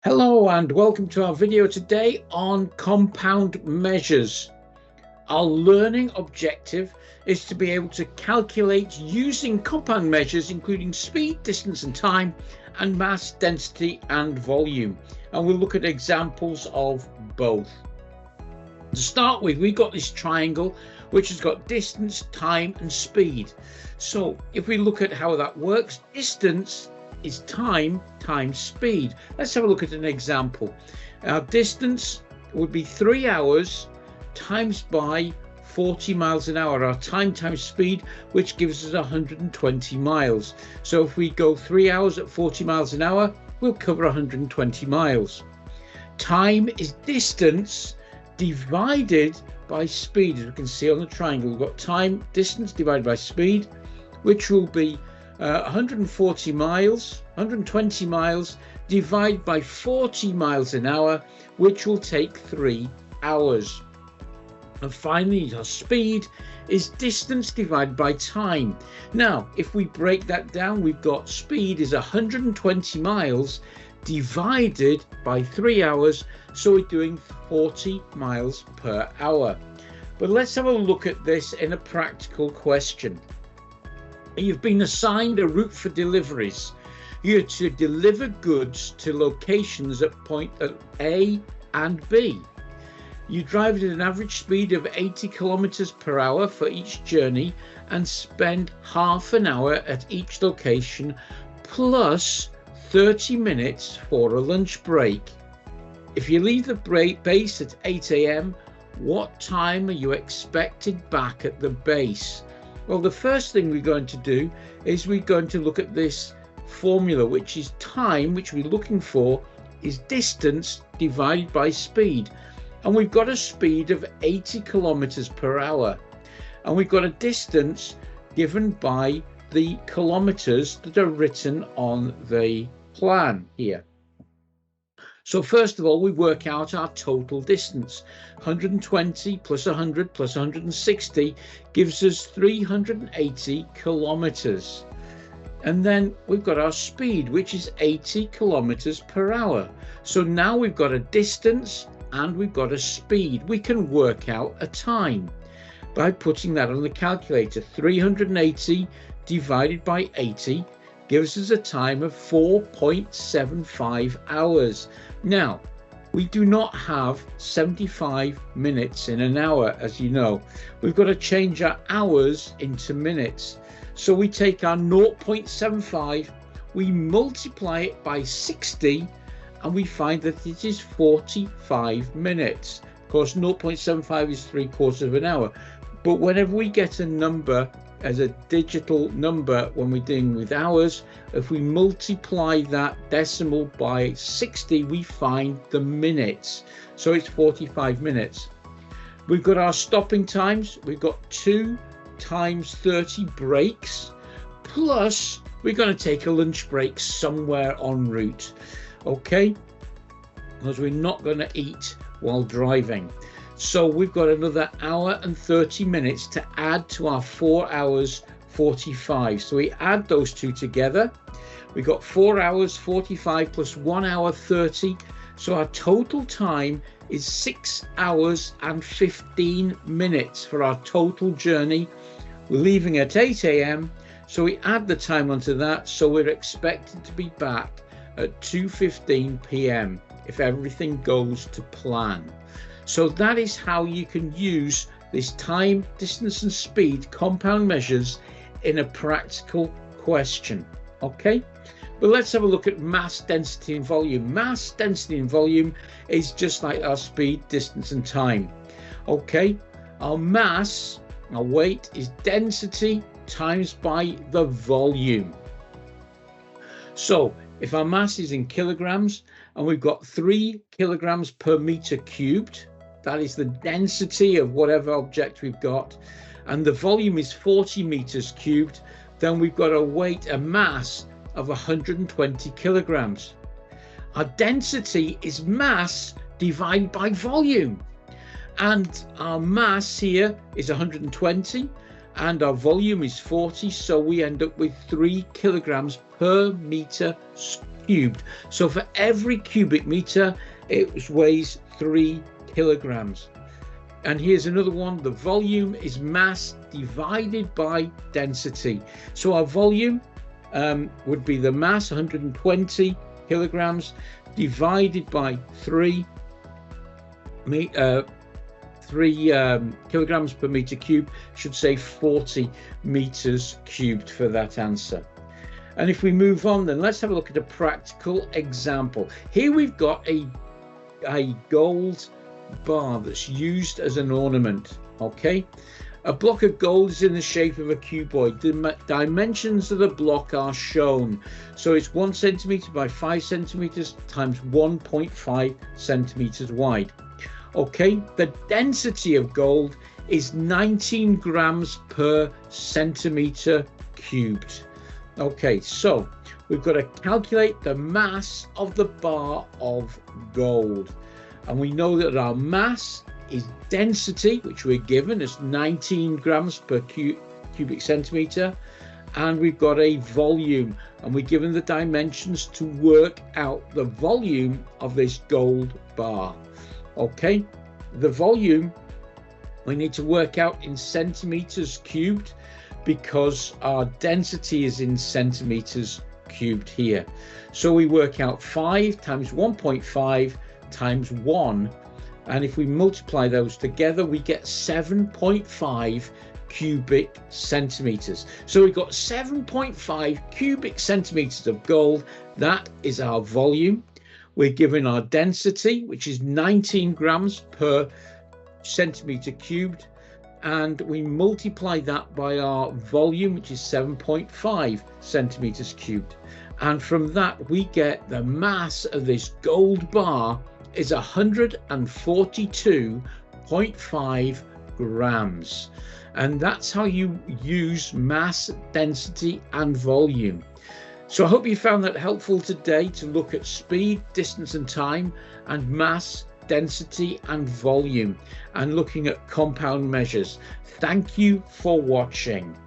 Hello and welcome to our video today on compound measures. Our learning objective is to be able to calculate using compound measures including speed, distance and time, and mass, density and volume. And we'll look at examples of both. To start with, we've got this triangle which has got distance, time and speed. So if we look at how that works, distance is time times speed. Let's have a look at an example. Our distance would be 3 hours times by 40 miles an hour, our time times speed, which gives us 120 miles. So if we go 3 hours at 40 miles an hour, we'll cover 120 miles. Time is distance divided by speed. As we can see on the triangle, we've got time, distance divided by speed, which will be 120 miles divided by 40 miles an hour, which will take 3 hours. And finally, our speed is distance divided by time. Now, if we break that down, we've got speed is 120 miles divided by 3 hours, so we're doing 40 miles per hour. But let's have a look at this in a practical question. You've been assigned a route for deliveries. You're to deliver goods to locations at point A and B. You drive at an average speed of 80 kilometers per hour for each journey and spend half an hour at each location plus 30 minutes for a lunch break. If you leave the base at 8 a.m., what time are you expected back at the base? Well, the first thing we're going to do is we're going to look at this formula, which is time, which we're looking for is distance divided by speed. And we've got a speed of 80 kilometers per hour. And we've got a distance given by the kilometers that are written on the plan here. So first of all, we work out our total distance. 120 plus 100 plus 160 gives us 380 kilometers. And then we've got our speed, which is 80 kilometers per hour. So now we've got a distance and we've got a speed. We can work out a time by putting that on the calculator. 380 divided by 80 gives us a time of 4.75 hours. Now, we do not have 75 minutes in an hour, as you know. We've got to change our hours into minutes. So we take our 0.75, we multiply it by 60, and we find that it is 45 minutes. Of course, 0.75 is 3/4 of an hour. But whenever we get a number as a digital number when we're dealing with hours, if we multiply that decimal by 60, we find the minutes. So it's 45 minutes. We've got our stopping times. We've got 2 times 30 breaks, plus we're going to take a lunch break somewhere en route. Okay, because we're not going to eat while driving. So we've got another hour and 30 minutes to add to our 4 hours 45. So we add those two together. We've got 4 hours 45 plus 1 hour 30. So our total time is 6 hours and 15 minutes for our total journey. We're leaving at 8 a.m. So we add the time onto that. So we're expected to be back at 2:15 p.m. if everything goes to plan. So that is how you can use this time, distance and speed compound measures in a practical question. Okay, but let's have a look at mass, density and volume. Mass, density and volume is just like our speed, distance and time. Okay, our mass, our weight is density times by the volume. So if our mass is in kilograms and we've got 3 kilograms per meter cubed, that is the density of whatever object we've got, and the volume is 40 meters cubed, then we've got a weight, a mass of 120 kilograms. Our density is mass divided by volume, and our mass here is 120 and our volume is 40, so we end up with 3 kilograms per meter cubed. So for every cubic meter, it weighs 3 kilograms. And here's another one. The volume is mass divided by density. So our volume would be the mass, 120 kilograms, divided by 3 kilograms per meter cubed, should say 40 meters cubed for that answer. And if we move on, then let's have a look at a practical example. Here we've got a gold bar that's used as an ornament. Okay, a block of gold is in the shape of a cuboid. The dimensions of the block are shown. So it's 1 centimeter by 5 centimeters times 1.5 centimeters wide. Okay, the density of gold is 19 grams per centimeter cubed. Okay, so we've got to calculate the mass of the bar of gold. And we know that our mass is density, which we're given as 19 grams per cubic centimeter. And we've got a volume, and we're given the dimensions to work out the volume of this gold bar. Okay, the volume we need to work out in centimeters cubed, because our density is in centimeters cubed here. So we work out 5 times 1.5 times 1, and if we multiply those together, we get 7.5 cubic centimeters. So we've got 7.5 cubic centimeters of gold. That is our volume. We're given our density, which is 19 grams per centimeter cubed, and we multiply that by our volume, which is 7.5 centimeters cubed. And from that, we get the mass of this gold bar is 142.5 grams. And that's how you use mass, density, and volume. So I hope you found that helpful today to look at speed, distance, and time, and mass, density, and volume, and looking at compound measures. Thank you for watching.